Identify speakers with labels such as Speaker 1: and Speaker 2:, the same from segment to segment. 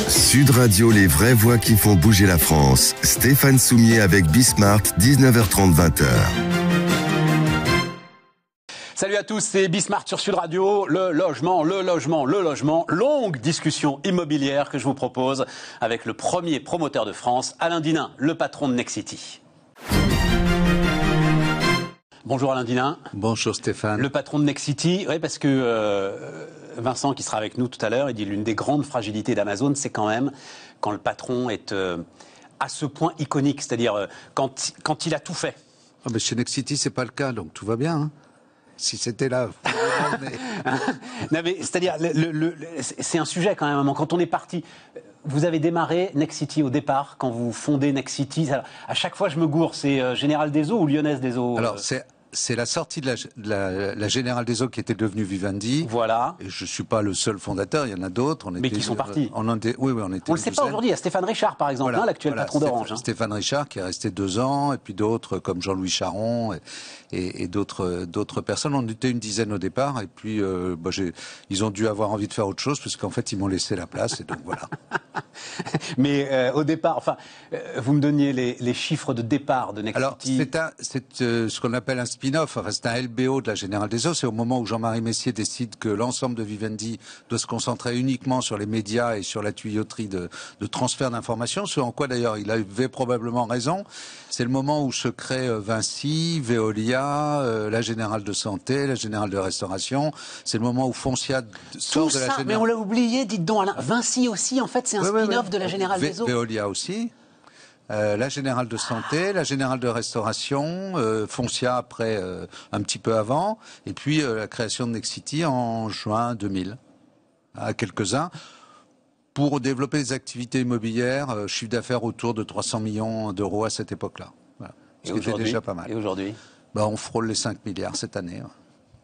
Speaker 1: Sud Radio, les vraies voix qui font bouger la France. Stéphane Soumier avec Bismart, 19h30, 20h.
Speaker 2: Salut à tous, c'est Bismart sur Sud Radio. Le logement. Longue discussion immobilière que je vous propose avec le premier promoteur de France, Alain Dinin, le patron de Nexity. Bonjour Alain Dinin.
Speaker 3: Bonjour Stéphane.
Speaker 2: Le patron de Nexity, oui, parce que Vincent, qui sera avec nous tout à l'heure, il dit l'une des grandes fragilités d'Amazon, c'est quand même quand le patron est à ce point iconique, c'est-à-dire quand il a tout fait.
Speaker 3: Ah ben chez Nexity, c'est pas le cas, donc tout va bien. Hein. Si c'était là.
Speaker 2: Non, mais c'est-à-dire, c'est un sujet quand même. Quand on est parti, vous avez démarré Nexity au départ, quand vous fondez Nexity. À chaque fois, je me gourre. C'est Général des Eaux ou Lyonnaise des Eaux?
Speaker 3: Alors, c'est la sortie de la Générale des Eaux qui était devenue Vivendi.
Speaker 2: Voilà.
Speaker 3: Et je ne suis pas le seul fondateur, il y en a d'autres.
Speaker 2: Mais qui sont partis.
Speaker 3: Oui, on était.
Speaker 2: On ne le sait pas aujourd'hui. Il y a Stéphane Richard, par exemple, voilà, l'actuel patron d'Orange.
Speaker 3: Stéphane Richard qui est resté 2 ans, et puis d'autres comme Jean-Louis Charon et d'autres personnes. On était une dizaine au départ, et puis ils ont dû avoir envie de faire autre chose, parce qu'en fait, ils m'ont laissé la place, et donc voilà.
Speaker 2: Mais au départ, vous me donniez les chiffres de départ de Nexity.
Speaker 3: Alors, c'est ce qu'on appelle un spin-off, enfin, c'est un LBO de la Générale des Eaux. C'est au moment où Jean-Marie Messier décide que l'ensemble de Vivendi doit se concentrer uniquement sur les médias et sur la tuyauterie de transfert d'informations, ce en quoi d'ailleurs il avait probablement raison. C'est le moment où se créent Vinci, Veolia, la Générale de Santé, la Générale de Restauration. C'est le moment où Foncia sort de la Générale.
Speaker 2: Mais on l'a oublié, dites donc Alain. Vinci aussi, en fait, c'est un spin-off de la Générale des Eaux.
Speaker 3: Veolia aussi. La Générale de Santé, la Générale de Restauration, Foncia après, un petit peu avant, et puis la création de Nexity en juin 2000, à quelques-uns, pour développer des activités immobilières, chiffre d'affaires autour de 300 millions d'euros à cette époque-là. Voilà. Ce qui était déjà pas mal.
Speaker 2: Et aujourd'hui
Speaker 3: on frôle les 5 milliards cette année.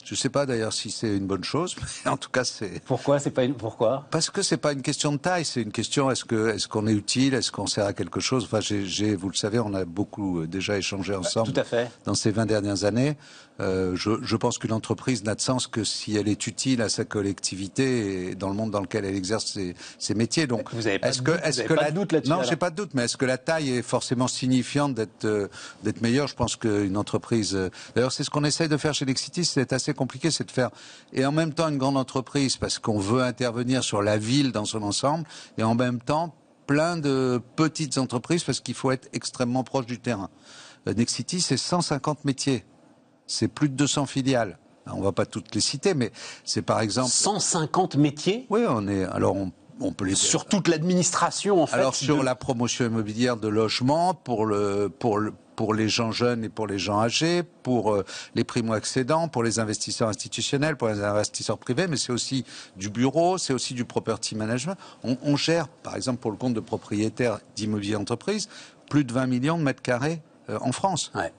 Speaker 3: Je ne sais pas d'ailleurs si c'est une bonne chose, mais en tout cas c'est.
Speaker 2: Pourquoi Pourquoi?
Speaker 3: Parce que c'est pas une question de taille, c'est une question est-ce qu'on est utile, est-ce qu'on sert à quelque chose. Enfin, vous le savez, on a beaucoup déjà échangé ensemble.
Speaker 2: Tout à fait.
Speaker 3: Dans ces 20 dernières années. Je pense qu'une entreprise n'a de sens que si elle est utile à sa collectivité et dans le monde dans lequel elle exerce ses métiers. Donc,
Speaker 2: vous n'avez pas de doute là-dessus?
Speaker 3: Non, j'ai pas de doute. Mais est-ce que la taille est forcément signifiante d'être meilleure? Je pense qu'une entreprise. D'ailleurs, c'est ce qu'on essaye de faire chez Nexity. C'est assez compliqué, c'est de faire et en même temps une grande entreprise parce qu'on veut intervenir sur la ville dans son ensemble et en même temps plein de petites entreprises parce qu'il faut être extrêmement proche du terrain. Nexity, c'est 150 métiers. C'est plus de 200 filiales. On ne va pas toutes les citer, mais c'est par exemple...
Speaker 2: 150 métiers?
Speaker 3: Oui, on peut les...
Speaker 2: Sur toute l'administration, en fait.
Speaker 3: Alors, sur la promotion immobilière de logement, pour les gens jeunes et pour les gens âgés, pour les primo-accédants, pour les investisseurs institutionnels, pour les investisseurs privés, mais c'est aussi du bureau, c'est aussi du property management. On gère, par exemple, pour le compte de propriétaires d'immobilier entreprise, plus de 20 millions de mètres carrés en France.
Speaker 2: Ouais.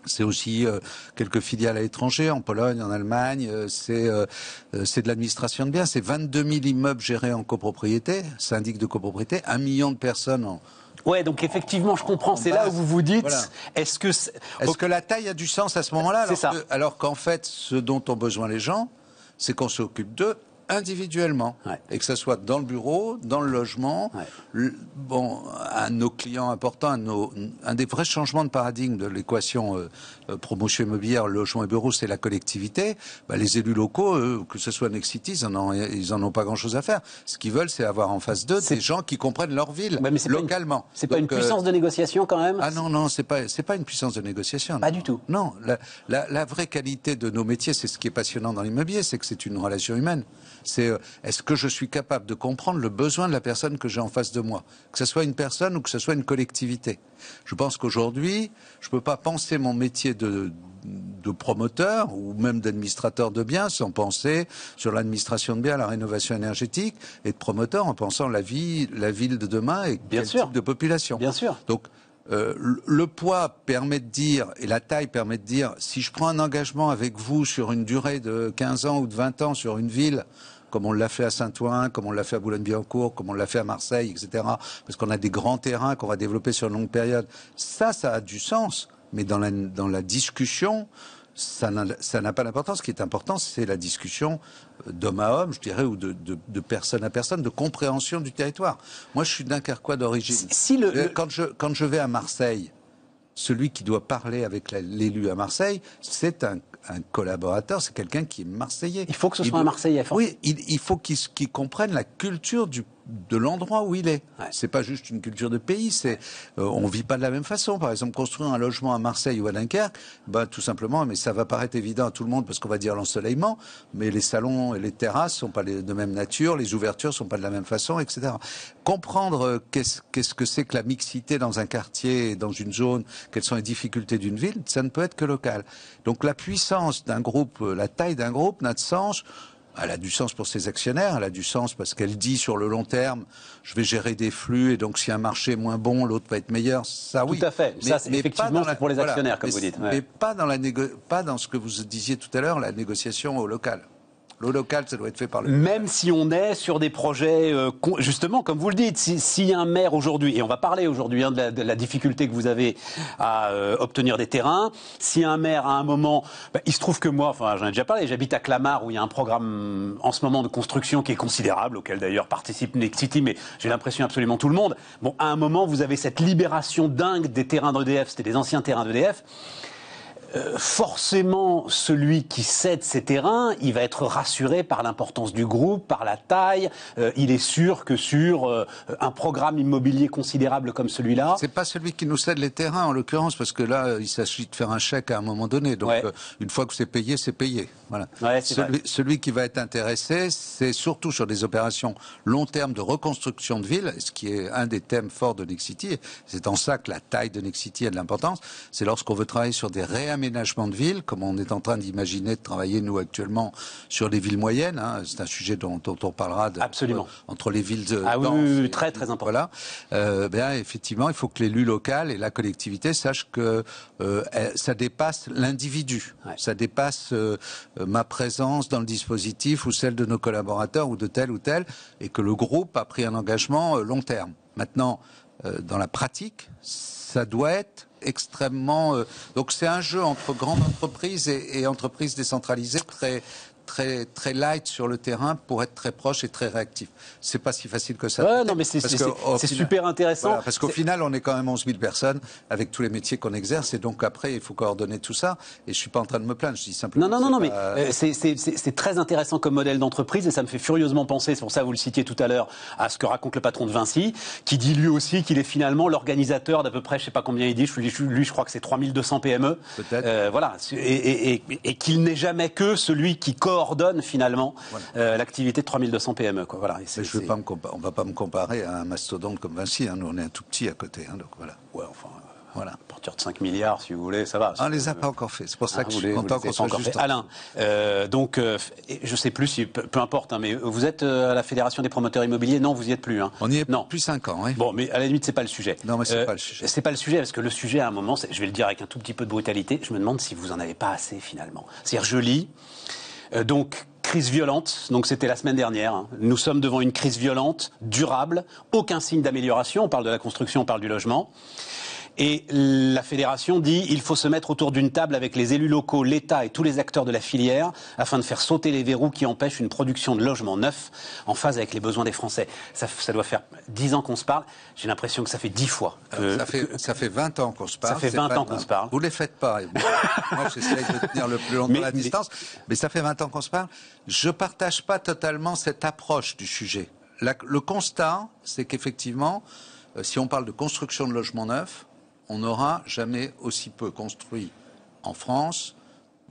Speaker 3: C'est aussi quelques filiales à l'étranger, en Pologne, en Allemagne. C'est de l'administration de biens. C'est 22 000 immeubles gérés en copropriété, syndic de copropriété, 1 million de personnes en...
Speaker 2: Ouais, donc effectivement, je comprends. C'est là où vous vous dites,
Speaker 3: voilà.
Speaker 2: Est-ce
Speaker 3: que la taille a du sens à ce moment-là? Alors qu'en fait, ce dont ont besoin les gens, c'est qu'on s'occupe d'eux individuellement, et que ça soit dans le bureau, dans le logement. Un de nos clients importants, un des vrais changements de paradigme de l'équation promotion immobilière, logement et bureau, c'est la collectivité. Les élus locaux, que ce soit Nexity, ils en ont pas grand-chose à faire. Ce qu'ils veulent, c'est avoir en face d'eux des gens qui comprennent leur ville localement.
Speaker 2: C'est pas une puissance de négociation quand même?
Speaker 3: Ah non, c'est pas une puissance de négociation.
Speaker 2: Pas du tout.
Speaker 3: Non, la vraie qualité de nos métiers, c'est ce qui est passionnant dans l'immobilier, c'est que c'est une relation humaine. C'est est-ce que je suis capable de comprendre le besoin de la personne que j'ai en face de moi, que ce soit une personne ou que ce soit une collectivité. Je pense qu'aujourd'hui, je ne peux pas penser mon métier de promoteur ou même d'administrateur de biens sans penser sur l'administration de biens, la rénovation énergétique, et de promoteur en pensant la ville de demain et quel type de population.
Speaker 2: Bien sûr.
Speaker 3: Donc, le poids permet de dire, et la taille permet de dire, si je prends un engagement avec vous sur une durée de 15 ans ou de 20 ans sur une ville, comme on l'a fait à Saint-Ouen, comme on l'a fait à Boulogne-Billancourt, comme on l'a fait à Marseille, etc., parce qu'on a des grands terrains qu'on va développer sur une longue période, ça a du sens. Mais dans la discussion, ça n'a pas d'importance. Ce qui est important, c'est la discussion d'homme à homme, je dirais, ou de personne à personne, de compréhension du territoire. Moi, je suis dunkerquois d'origine. Quand je vais à Marseille, celui qui doit parler avec l'élu à Marseille, c'est un collaborateur, c'est quelqu'un qui est marseillais.
Speaker 2: Il faut que ce soit un Marseillais.
Speaker 3: Oui, il faut qu'il comprenne la culture de l'endroit où il est. Ouais. C'est pas juste une culture de pays, on vit pas de la même façon. Par exemple, construire un logement à Marseille ou à Dunkerque, tout simplement, mais ça va paraître évident à tout le monde parce qu'on va dire l'ensoleillement, mais les salons et les terrasses sont pas de même nature, les ouvertures sont pas de la même façon, etc. Comprendre qu'est-ce que c'est que la mixité dans un quartier, dans une zone, quelles sont les difficultés d'une ville, ça ne peut être que local. Donc la puissance d'un groupe, la taille d'un groupe n'a de sens. Elle a du sens pour ses actionnaires, elle a du sens parce qu'elle dit sur le long terme, je vais gérer des flux et donc si un marché est moins bon, l'autre va être meilleur. Ça, oui.
Speaker 2: Tout à fait. Mais ça, c'est effectivement pour les actionnaires, comme vous dites. Ouais.
Speaker 3: Mais pas dans ce que vous disiez tout à l'heure, la négociation au local. Le local, ça doit être fait par le...
Speaker 2: Même si on est sur des projets, justement, comme vous le dites, si un maire aujourd'hui, et on va parler aujourd'hui de la difficulté que vous avez à obtenir des terrains, si un maire à un moment, il se trouve que moi, enfin j'en ai déjà parlé, j'habite à Clamart où il y a un programme en ce moment de construction qui est considérable, auquel d'ailleurs participe Nexity, mais j'ai l'impression absolument tout le monde. Bon, à un moment, vous avez cette libération dingue des terrains d'EDF, c'était des anciens terrains d'EDF. Forcément, celui qui cède ces terrains, il va être rassuré par l'importance du groupe, par la taille. Il est sûr que sur un programme immobilier considérable comme celui-là...
Speaker 3: C'est pas celui qui nous cède les terrains, en l'occurrence, parce que là, il s'agit de faire un chèque à un moment donné. Donc, une fois que c'est payé, c'est payé. Voilà.
Speaker 2: Ouais,
Speaker 3: celui qui va être intéressé, c'est surtout sur des opérations long terme de reconstruction de ville, ce qui est un des thèmes forts de Nexity. C'est en ça que la taille de Nexity a de l'importance. C'est lorsqu'on veut travailler sur des réaménagements de villes, comme on est en train d'imaginer de travailler, nous, actuellement, sur les villes moyennes. Hein. C'est un sujet dont on parlera
Speaker 2: Absolument.
Speaker 3: Entre les villes denses.
Speaker 2: Ah oui, très, très important.
Speaker 3: Voilà. Effectivement, il faut que l'élu local et la collectivité sachent que ça dépasse l'individu. Ouais. Ça dépasse ma présence dans le dispositif ou celle de nos collaborateurs ou de tel ou tel, et que le groupe a pris un engagement long terme. Maintenant, dans la pratique, ça doit être extrêmement... donc c'est un jeu entre grandes entreprises et entreprises décentralisées très light sur le terrain pour être très proche et très réactif. C'est pas si facile que ça.
Speaker 2: Ouais, non, mais c'est super intéressant.
Speaker 3: Voilà, parce qu'au final, on est quand même 11 000 personnes avec tous les métiers qu'on exerce, et donc après, il faut coordonner tout ça. Et je suis pas en train de me plaindre, je dis simplement.
Speaker 2: Non, mais c'est très intéressant comme modèle d'entreprise, et ça me fait furieusement penser, c'est pour ça vous le citiez tout à l'heure, à ce que raconte le patron de Vinci, qui dit lui aussi qu'il est finalement l'organisateur d'à peu près, je sais pas combien il dit, lui je crois que c'est 3200 PME.
Speaker 3: Peut-être.
Speaker 2: Voilà, et qu'il n'est jamais que celui qui coordonne finalement l'activité de 3200 PME. Quoi. Voilà,
Speaker 3: on ne va pas me comparer à un mastodonte comme Vinci. Hein. Nous, on est un tout petit à côté. Hein, donc voilà.
Speaker 2: Ouais, enfin, voilà. À partir de 5 milliards, si vous voulez, ça va.
Speaker 3: On ne les a pas encore fait. C'est pour ça que je suis content qu'on soit juste.
Speaker 2: Alain, donc, je ne sais plus si, peu importe, hein, mais vous êtes à la Fédération des promoteurs immobiliers. Non, vous n'y êtes plus. Hein.
Speaker 3: On y est depuis 5 ans. Oui.
Speaker 2: Bon, mais à la limite, c'est pas le sujet.
Speaker 3: Non, mais c'est pas le sujet.
Speaker 2: C'est pas le sujet, parce que le sujet, à un moment, je vais le dire avec un tout petit peu de brutalité, je me demande si vous en avez pas assez finalement. C'est-à-dire, je lis, donc. Crise violente, donc c'était la semaine dernière. Hein. Nous sommes devant une crise violente, durable, aucun signe d'amélioration. On parle de la construction, on parle du logement. Et la fédération dit il faut se mettre autour d'une table avec les élus locaux, l'État et tous les acteurs de la filière afin de faire sauter les verrous qui empêchent une production de logements neufs en phase avec les besoins des Français. Ça doit faire 10 ans qu'on se parle. J'ai l'impression que ça fait 10 fois.
Speaker 3: Ça fait 20 ans qu'on se parle.
Speaker 2: Ça fait 20 ans qu'on se parle.
Speaker 3: Vous ne les faites pas. Moi, j'essaie de tenir le plus longtemps la distance. Mais ça fait 20 ans qu'on se parle. Je ne partage pas totalement cette approche du sujet. Le constat, c'est qu'effectivement, si on parle de construction de logements neufs, on n'aura jamais aussi peu construit en France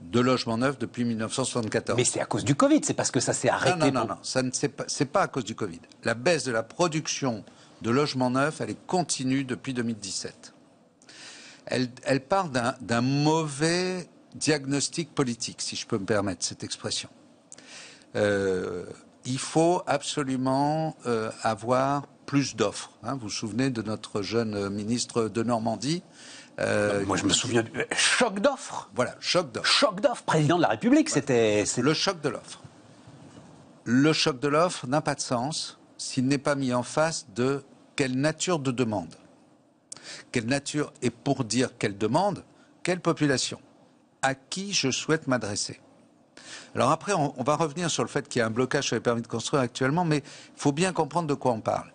Speaker 3: de logements neufs depuis 1974.
Speaker 2: Mais c'est à cause du Covid, c'est parce que ça s'est arrêté.
Speaker 3: Non, c'est pas à cause du Covid. La baisse de la production de logements neufs, elle est continue depuis 2017. Elle part d'un mauvais diagnostic politique, si je peux me permettre cette expression. Il faut absolument avoir plus d'offres. Hein. Vous vous souvenez de notre jeune ministre de Normandie
Speaker 2: Moi, je me souviens du choc d'offres.
Speaker 3: Voilà, choc d'offres.
Speaker 2: Choc d'offres, président de la République,
Speaker 3: voilà. C'était... Le choc de l'offre. Le choc de l'offre n'a pas de sens s'il n'est pas mis en face de quelle nature de demande. Quelle nature, et pour dire quelle demande, quelle population. à qui je souhaite m'adresser. Alors après, on va revenir sur le fait qu'il y a un blocage sur les permis de construire actuellement, mais il faut bien comprendre de quoi on parle.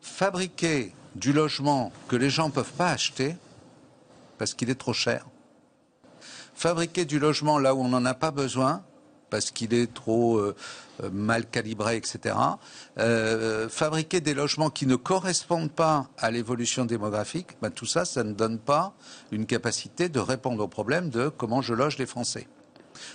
Speaker 3: Fabriquer du logement que les gens ne peuvent pas acheter, parce qu'il est trop cher. Fabriquer du logement là où on n'en a pas besoin, parce qu'il est trop mal calibré, etc. Fabriquer des logements qui ne correspondent pas à l'évolution démographique, ben tout ça, ça ne donne pas une capacité de répondre au problème de comment je loge les Français.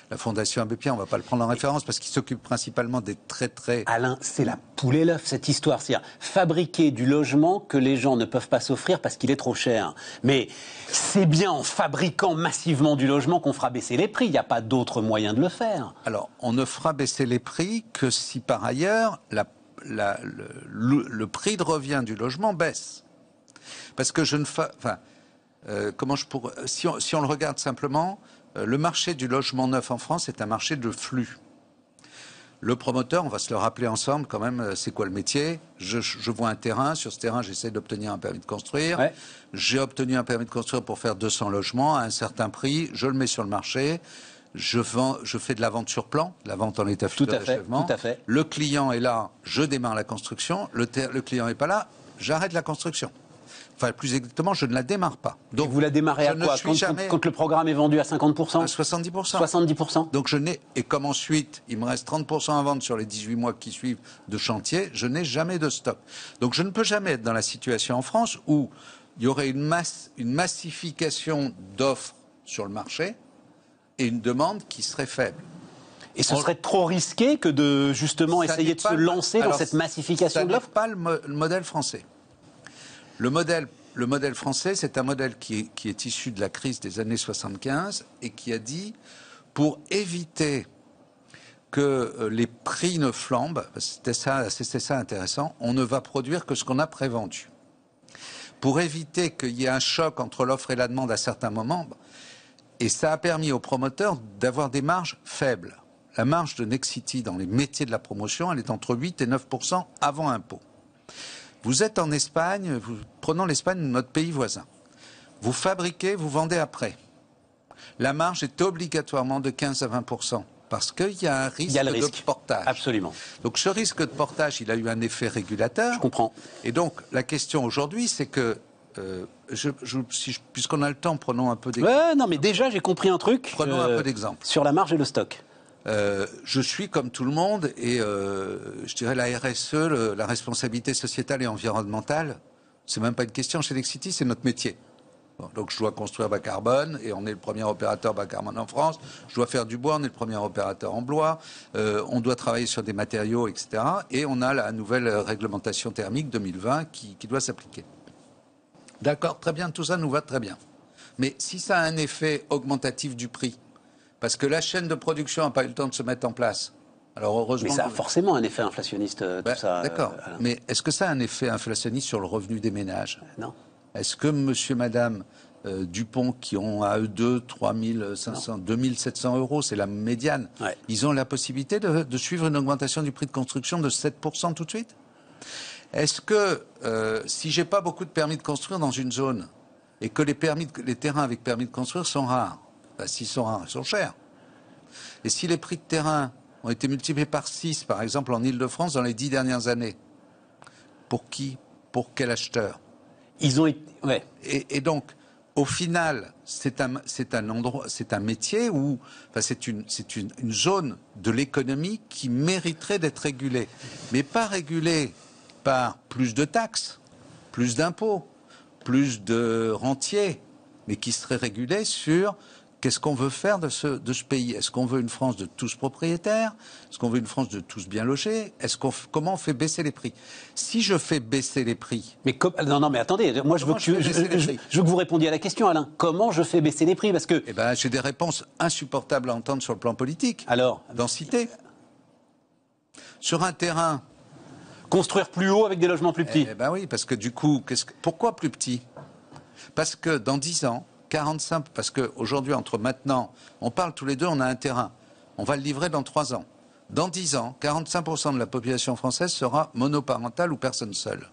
Speaker 3: La Fondation Abbé Pierre, on ne va pas le prendre en référence parce qu'il s'occupe principalement des très...
Speaker 2: Alain, c'est la poule et l'œuf, cette histoire. C'est-à-dire fabriquer du logement que les gens ne peuvent pas s'offrir parce qu'il est trop cher. Mais c'est bien en fabriquant massivement du logement qu'on fera baisser les prix. Il n'y a pas d'autre moyen de le faire.
Speaker 3: Alors, on ne fera baisser les prix que si par ailleurs le prix de revient du logement baisse. Parce que je ne fais... Enfin, comment je pourrais... Si on le regarde simplement... Le marché du logement neuf en France est un marché de flux. Le promoteur, on va se le rappeler ensemble quand même, c'est quoi le métier ? Je vois un terrain, sur ce terrain j'essaie d'obtenir un permis de construire. Ouais. J'ai obtenu un permis de construire pour faire 200 logements à un certain prix, je le mets sur le marché, je fais de la vente sur plan, la vente en état futur d'achèvement.
Speaker 2: Tout à fait.
Speaker 3: Le client est là, je démarre la construction, le client n'est pas là, j'arrête la construction. Enfin, plus exactement, je ne la démarre pas.
Speaker 2: Donc, vous la démarrez à quoi quand le programme est vendu à 50% ?
Speaker 3: À 70%.
Speaker 2: 70%.
Speaker 3: Donc, et comme ensuite, il me reste 30% à vendre sur les 18 mois qui suivent de chantier, je n'ai jamais de stock. Donc, je ne peux jamais être dans la situation en France où il y aurait une massification d'offres sur le marché et une demande qui serait faible.
Speaker 2: Et ce serait trop risqué que de, justement, essayer de se lancer dans cette massification de l'offre ?
Speaker 3: Ça n'est pas le modèle français. Le modèle français, c'est un modèle qui est issu de la crise des années 75 et qui a dit, pour éviter que les prix ne flambent, c'était ça intéressant, on ne va produire que ce qu'on a prévendu. Pour éviter qu'il y ait un choc entre l'offre et la demande à certains moments, et ça a permis aux promoteurs d'avoir des marges faibles. La marge de Nexity dans les métiers de la promotion, elle est entre 8 et 9% avant impôt. Vous êtes en Espagne, prenons l'Espagne, notre pays voisin. Vous fabriquez, vous vendez après. La marge est obligatoirement de 15 à 20%, parce qu'il y a un risque de portage.
Speaker 2: Absolument.
Speaker 3: Donc ce risque de portage, il a eu un effet régulateur.
Speaker 2: Je comprends.
Speaker 3: Et donc la question aujourd'hui, c'est que, puisqu'on a le temps, prenons un peu d'exemple.
Speaker 2: Ouais, non, mais déjà j'ai compris un truc.
Speaker 3: Prenons un peu d'exemple.
Speaker 2: Sur la marge et le stock.
Speaker 3: Je suis comme tout le monde et je dirais la RSE, la responsabilité sociétale et environnementale, c'est même pas une question chez Nexity, c'est notre métier. Bon, donc je dois construire bas carbone et on est le premier opérateur bas carbone en France. Je dois faire du bois, on est le premier opérateur en bois. On doit travailler sur des matériaux, etc. Et on a la nouvelle réglementation thermique 2020 qui doit s'appliquer. D'accord, très bien, tout ça nous va très bien. Mais si ça a un effet augmentatif du prix, parce que la chaîne de production n'a pas eu le temps de se mettre en place. Alors heureusement.
Speaker 2: Mais ça a forcément un effet inflationniste, tout ça.
Speaker 3: D'accord. Mais est-ce que ça a un effet inflationniste sur le revenu des ménages ?
Speaker 2: Non.
Speaker 3: Est-ce que monsieur, madame Dupont, qui ont à eux 3 500, 2 700 euros, c'est la médiane, ils ont la possibilité de suivre une augmentation du prix de construction de 7% tout de suite ? Est-ce que si j'ai pas beaucoup de permis de construire dans une zone et que les terrains avec permis de construire sont rares, s'ils sont rares, ils sont chers. Et si les prix de terrain ont été multipliés par 6, par exemple en Ile-de-France, dans les 10 dernières années, pour qui ? Pour quel acheteur ?
Speaker 2: Ils ont été... Ouais.
Speaker 3: Et donc, au final, c'est un endroit, c'est un métier où, enfin, c'est une zone de l'économie qui mériterait d'être régulée, mais pas régulée par plus de taxes, plus d'impôts, plus de rentiers, mais qui serait régulée sur qu'est-ce qu'on veut faire de ce pays ? Est-ce qu'on veut une France de tous propriétaires ? Est-ce qu'on veut une France de tous bien logés ? Comment on fait baisser les prix ? Si je fais baisser les prix...
Speaker 2: Mais non, mais attendez, moi je veux que vous répondiez à la question, Alain. Comment je fais baisser les prix ? Parce que...
Speaker 3: Eh ben, j'ai des réponses insupportables à entendre sur le plan politique.
Speaker 2: Alors ?
Speaker 3: Densité. Sur un terrain...
Speaker 2: Construire plus haut avec des logements plus petits.
Speaker 3: Eh ben oui, parce que du coup, pourquoi plus petit ? Parce que dans 10 ans, 45, parce qu'aujourd'hui, entre maintenant, on parle tous les deux, on a un terrain. On va le livrer dans 3 ans. Dans 10 ans, 45% de la population française sera monoparentale ou personne seule.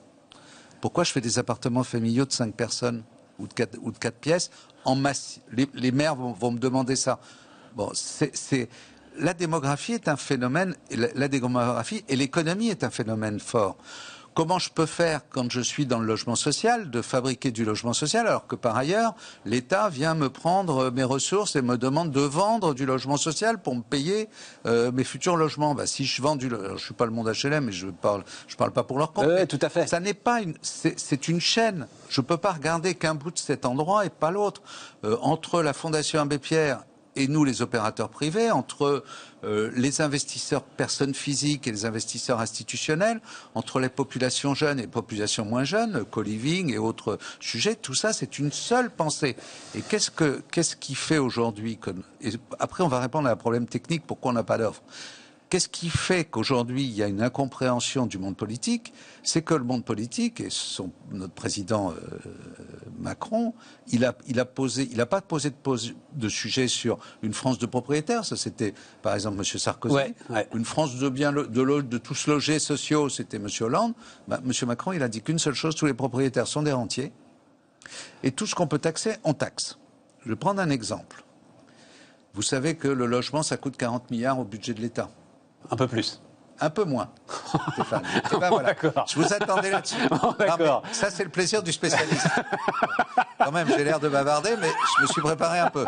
Speaker 3: Pourquoi je fais des appartements familiaux de 5 personnes ? ou de 4 pièces en masse. Les maires vont me demander ça. Bon, la démographie est un phénomène, la démographie et l'économie est un phénomène fort. Comment je peux faire, quand je suis dans le logement social, de fabriquer du logement social, alors que par ailleurs, l'État vient me prendre mes ressources et me demande de vendre du logement social pour me payer mes futurs logements. Si je vends je suis pas le monde HLM, mais je parle pas pour leur compte.
Speaker 2: Tout à fait.
Speaker 3: Ça n'est pas c'est une chaîne. Je peux pas regarder qu'un bout de cet endroit et pas l'autre. Entre la Fondation Abbé Pierre et nous, les opérateurs privés, entre les investisseurs personnes physiques et les investisseurs institutionnels, entre les populations jeunes et les populations moins jeunes, co-living et autres sujets, tout ça, c'est une seule pensée. Et qu'est-ce qui fait aujourd'hui et après, on va répondre à un problème technique, pourquoi on n'a pas d'offre. Qu'est-ce qui fait qu'aujourd'hui, il y a une incompréhension du monde politique? C'est que le monde politique, et notre président Macron, il a pas posé de sujet sur une France de propriétaires. Ça, c'était, par exemple, M. Sarkozy. Ouais. Une France de tous logés sociaux, c'était M. Hollande. M. Macron, il a dit qu'une seule chose, tous les propriétaires sont des rentiers. Et tout ce qu'on peut taxer, on taxe. Je vais prendre un exemple. Vous savez que le logement, ça coûte 40 milliards au budget de l'État.
Speaker 2: Un peu plus.
Speaker 3: Un peu moins, Stéphane. Voilà. Je vous attendais là-dessus. Ça, c'est le plaisir du spécialiste. Quand même, j'ai l'air de bavarder, mais je me suis préparé un peu.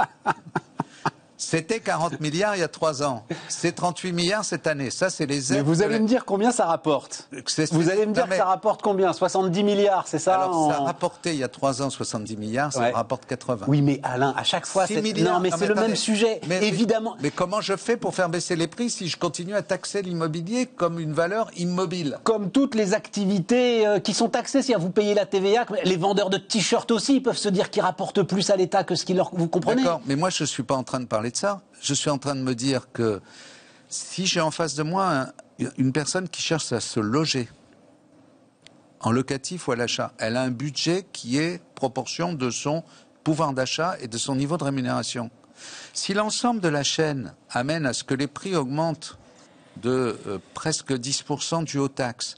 Speaker 3: C'était 40 milliards il y a 3 ans. C'est 38 milliards cette année. Ça, c'est les aides.
Speaker 2: Mais vous allez me dire combien ça rapporte. Vous allez me dire que ça rapporte combien? 70 milliards, c'est ça?
Speaker 3: Alors, ça rapportait il y a 3 ans 70 milliards, ça rapporte 80.
Speaker 2: Oui, mais Alain, à chaque fois, c'est le même sujet, évidemment.
Speaker 3: Mais comment je fais pour faire baisser les prix si je continue à taxer l'immobilier comme une valeur immobile?
Speaker 2: Comme toutes les activités qui sont taxées. Si vous payez la TVA, les vendeurs de t-shirts aussi, ils peuvent se dire qu'ils rapportent plus à l'État que ce qu'ils leur... Vous comprenez?
Speaker 3: D'accord, mais moi, je ne suis pas en train de parler de ça. Je suis en train de me dire que si j'ai en face de moi une personne qui cherche à se loger en locatif ou à l'achat, elle a un budget qui est proportion de son pouvoir d'achat et de son niveau de rémunération. Si l'ensemble de la chaîne amène à ce que les prix augmentent de presque 10% dû aux taxes,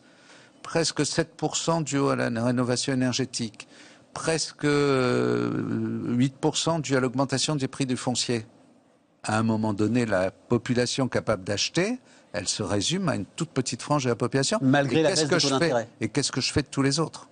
Speaker 3: presque 7% dû à la rénovation énergétique, presque 8% dû à l'augmentation des prix du foncier, à un moment donné, la population capable d'acheter, elle se résume à une toute petite frange de la population.
Speaker 2: Malgré la baisse des taux d'intérêt.
Speaker 3: Et qu'est-ce que je fais de tous les autres?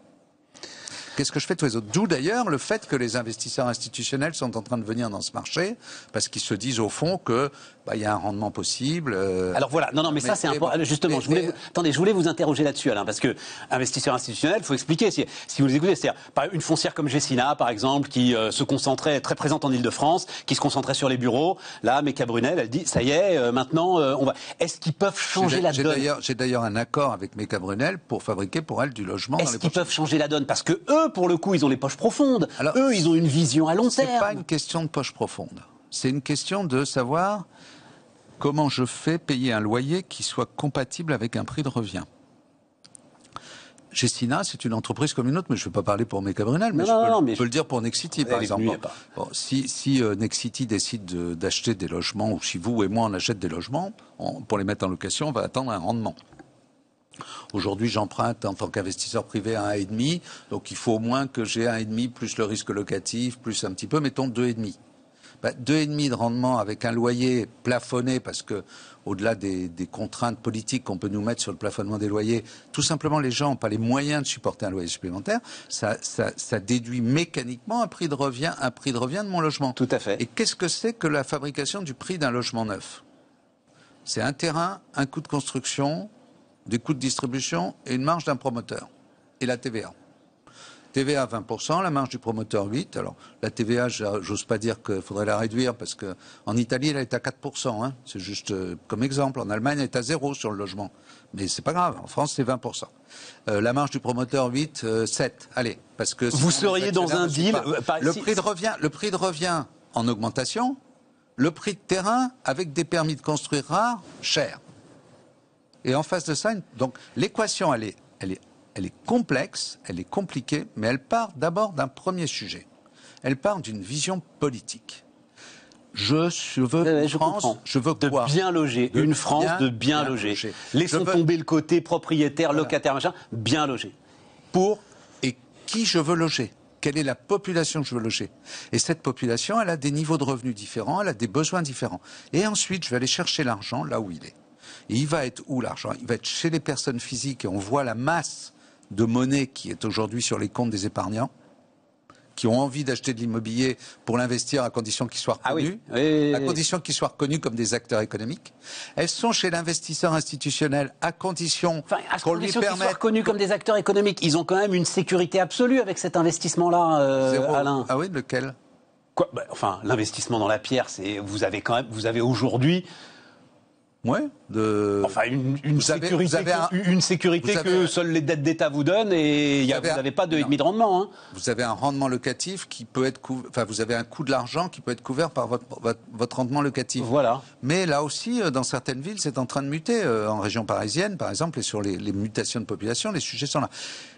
Speaker 3: D'où d'ailleurs le fait que les investisseurs institutionnels sont en train de venir dans ce marché, parce qu'ils se disent au fond que il y a un rendement possible.
Speaker 2: Alors voilà, mais ça c'est important. Justement, je voulais vous interroger là-dessus, Alain, parce que investisseurs institutionnels, il faut expliquer. Si vous les écoutez, c'est-à-dire une foncière comme Gessina, par exemple, qui se concentrait, très présente en Ile-de-France, qui se concentrait sur les bureaux. Là, Mecca Brunel, elle dit, ça y est, maintenant, on va. Est-ce qu'ils peuvent changer la donne?
Speaker 3: J'ai d'ailleurs un accord avec Mecca Brunel pour fabriquer pour elle du logement.
Speaker 2: Est-ce qu'ils peuvent changer la donne? Parce que eux, pour le coup, ils ont les poches profondes. Alors, eux, ils ont une vision à long terme.
Speaker 3: C'est pas une question de poche profonde. C'est une question de savoir comment je fais payer un loyer qui soit compatible avec un prix de revient. Gessina, c'est une entreprise comme une autre, mais je ne vais pas parler pour Mecca Brunel, mais je peux le dire pour Nexity, par exemple. Si Nexity décide d'acheter des logements, ou si vous et moi on achète des logements, pour les mettre en location, on va attendre un rendement. Aujourd'hui, j'emprunte en tant qu'investisseur privé à 1,5, donc il faut au moins que j'ai 1,5 plus le risque locatif, plus un petit peu, mettons 2,5. 2,5 de rendement avec un loyer plafonné, parce que au-delà des contraintes politiques qu'on peut nous mettre sur le plafonnement des loyers, tout simplement les gens n'ont pas les moyens de supporter un loyer supplémentaire, ça déduit mécaniquement un prix de revient de mon logement.
Speaker 2: Tout à fait.
Speaker 3: Et qu'est-ce que c'est que la fabrication du prix d'un logement neuf? C'est un terrain, un coût de construction, des coûts de distribution et une marge d'un promoteur. Et la TVA. TVA 20%, la marge du promoteur 8%. Alors, la TVA, j'ose pas dire qu'il faudrait la réduire parce qu'en Italie, elle est à 4%. Hein. C'est juste comme exemple. En Allemagne, elle est à 0 sur le logement. Mais c'est pas grave. En France, c'est 20%. La marge du promoteur 8, 7. Allez. Parce que
Speaker 2: vous seriez dans un deal.
Speaker 3: Le prix de revient en augmentation. Le prix de terrain avec des permis de construire rares, cher. Et en face de ça, donc l'équation, elle est complexe, elle est compliquée, mais elle part d'abord d'un premier sujet. Elle part d'une vision politique. Je veux France, je veux quoi?
Speaker 2: De bien loger, une France de bien loger. Laissons tomber le côté propriétaire, locataire, machin, bien loger.
Speaker 3: Et qui je veux loger? Quelle est la population que je veux loger? Et cette population, elle a des niveaux de revenus différents, elle a des besoins différents. Et ensuite, je vais aller chercher l'argent là où il est. Et il va être où l'argent? Il va être chez les personnes physiques, et on voit la masse de monnaie qui est aujourd'hui sur les comptes des épargnants, qui ont envie d'acheter de l'immobilier pour l'investir à condition qu'ils soient reconnus, à condition qu'ils soient reconnus comme des acteurs économiques. Elles sont chez l'investisseur institutionnel à condition qu'on lui permette...
Speaker 2: qu'ils soient reconnus comme des acteurs économiques. Ils ont quand même une sécurité absolue avec cet investissement-là, Alain.
Speaker 3: Ah oui, lequel?
Speaker 2: Quoi, enfin, l'investissement dans la pierre, vous avez aujourd'hui...
Speaker 3: Ouais,
Speaker 2: enfin, une sécurité que seules les dettes d'État vous donnent et vous n'avez pas de 2,5 de rendement. Hein.
Speaker 3: Vous avez un rendement locatif qui peut être enfin, vous avez un coût de l'argent qui peut être couvert par votre rendement locatif.
Speaker 2: Voilà.
Speaker 3: Mais là aussi, dans certaines villes, c'est en train de muter. En région parisienne, par exemple, et sur les mutations de population, les sujets sont là.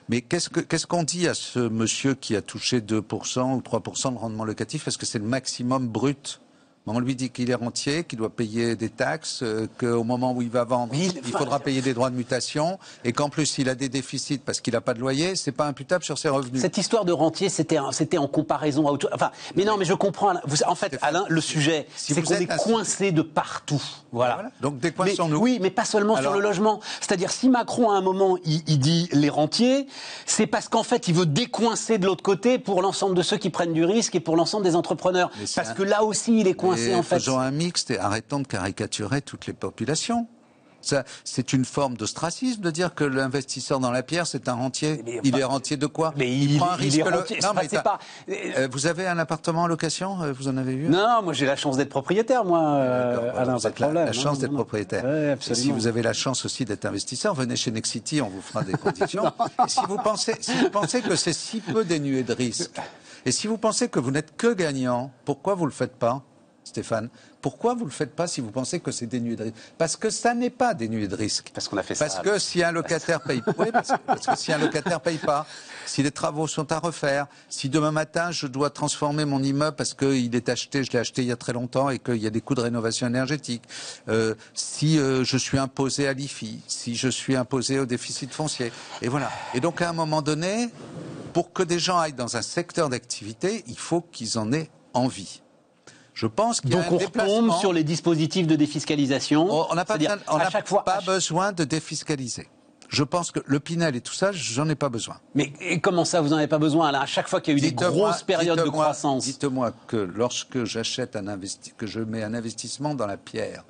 Speaker 3: Mais qu'est-ce qu'on dit à ce monsieur qui a touché 2% ou 3% de rendement locatif? Est-ce que c'est le maximum brut? On lui dit qu'il est rentier, qu'il doit payer des taxes, qu'au moment où il va vendre, il faudra payer des droits de mutation, et qu'en plus, s'il a des déficits parce qu'il n'a pas de loyer, c'est pas imputable sur ses revenus.
Speaker 2: Cette histoire de rentier, c'était en comparaison à autre chose. Enfin, mais non, mais je comprends. En fait, Alain, le sujet, c'est qu'on est coincé de partout. Voilà.
Speaker 3: Donc décoinçons-nous.
Speaker 2: Oui, mais pas seulement sur le logement. C'est-à-dire, si Macron, à un moment, il dit les rentiers, c'est parce qu'en fait, il veut décoincer de l'autre côté pour l'ensemble de ceux qui prennent du risque et pour l'ensemble des entrepreneurs. Parce que là aussi, il est coincé.
Speaker 3: Faisons un mixte et arrêtons de caricaturer toutes les populations. C'est une forme d'ostracisme de dire que l'investisseur dans la pierre, c'est un rentier. Il est rentier de quoi?
Speaker 2: Mais il prend un risque.
Speaker 3: Vous avez un appartement en location? Vous en avez vu?
Speaker 2: Non, moi j'ai la chance d'être propriétaire, moi. Alain, pas de problème.
Speaker 3: La chance d'être propriétaire.
Speaker 2: Ouais,
Speaker 3: et si vous avez la chance aussi d'être investisseur, venez chez Nexity, on vous fera des conditions. Et si vous pensez que c'est si peu dénué de risque, et si vous pensez que vous n'êtes que gagnant, pourquoi vous le faites pas? Stéphane, pourquoi vous ne le faites pas si vous pensez que c'est dénué de risque? Parce que ça n'est pas dénué de risque.
Speaker 2: Parce qu'on a fait ça.
Speaker 3: Parce que si un locataire paye, parce que si un locataire paye pas, si les travaux sont à refaire, si demain matin je dois transformer mon immeuble parce qu'il est acheté, je l'ai acheté il y a très longtemps et qu'il y a des coûts de rénovation énergétique, si je suis imposé à l'IFI, si je suis imposé au déficit foncier, et voilà. Et donc à un moment donné, pour que des gens aillent dans un secteur d'activité, il faut qu'ils en aient envie. Je pense qu'il y a un déplacement.
Speaker 2: Donc on retombe sur les dispositifs de défiscalisation.
Speaker 3: On n'a pas besoin de défiscaliser. Je pense que le Pinel et tout ça, j'en ai pas besoin.
Speaker 2: Mais et comment ça, vous n'en avez pas besoin? À chaque fois qu'il y a eu des grosses périodes de croissance.
Speaker 3: Dites-moi que lorsque j'achète que je mets un investissement dans la pierre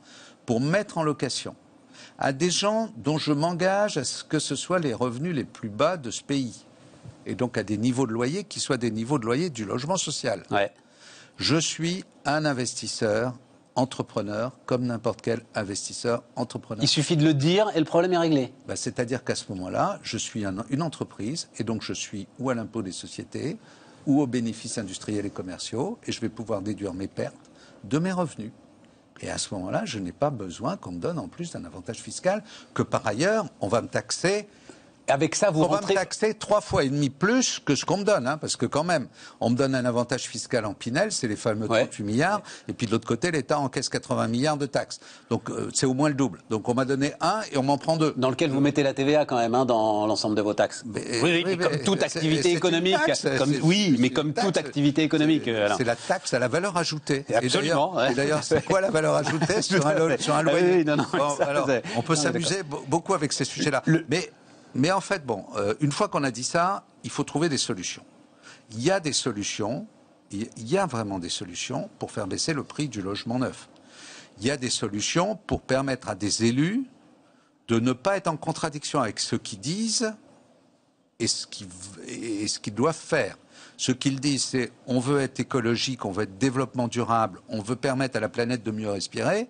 Speaker 3: pour mettre en location à des gens dont je m'engage à ce que ce soit les revenus les plus bas de ce pays, et donc à des niveaux de loyer qui soient des niveaux de loyer du logement social.
Speaker 2: Ouais.
Speaker 3: Je suis un investisseur, entrepreneur, comme n'importe quel investisseur, entrepreneur.
Speaker 2: Il suffit de le dire et le problème est réglé.
Speaker 3: C'est-à-dire qu'à ce moment-là, je suis une entreprise et donc je suis ou à l'impôt des sociétés ou aux bénéfices industriels et commerciaux et je vais pouvoir déduire mes pertes de mes revenus. Et à ce moment-là, je n'ai pas besoin qu'on me donne en plus un avantage fiscal que par ailleurs, on va me taxer.
Speaker 2: Avec ça,
Speaker 3: on va me taxer 3,5 fois plus que ce qu'on me donne, hein, parce que quand même, on me donne un avantage fiscal en Pinel, c'est les fameux 38 milliards, et puis de l'autre côté, l'État encaisse 80 milliards de taxes. Donc c'est au moins le double. Donc on m'a donné 1 et on m'en prend 2.
Speaker 2: Dans lequel vous mettez la TVA quand même, hein, dans l'ensemble de vos taxes. Mais comme toute activité économique. Mais comme toute activité économique.
Speaker 3: C'est la taxe à la valeur ajoutée.
Speaker 2: Absolument.
Speaker 3: Et d'ailleurs, c'est quoi la valeur ajoutée sur un loyer? Alors, on peut s'amuser beaucoup avec ces sujets-là. Mais en fait, une fois qu'on a dit ça, il faut trouver des solutions. Il y a des solutions, il y a vraiment des solutions pour faire baisser le prix du logement neuf. Il y a des solutions pour permettre à des élus de ne pas être en contradiction avec ce qu'ils disent et ce qu'ils doivent faire. Ce qu'ils disent, c'est on veut être écologique, on veut être développement durable, on veut permettre à la planète de mieux respirer.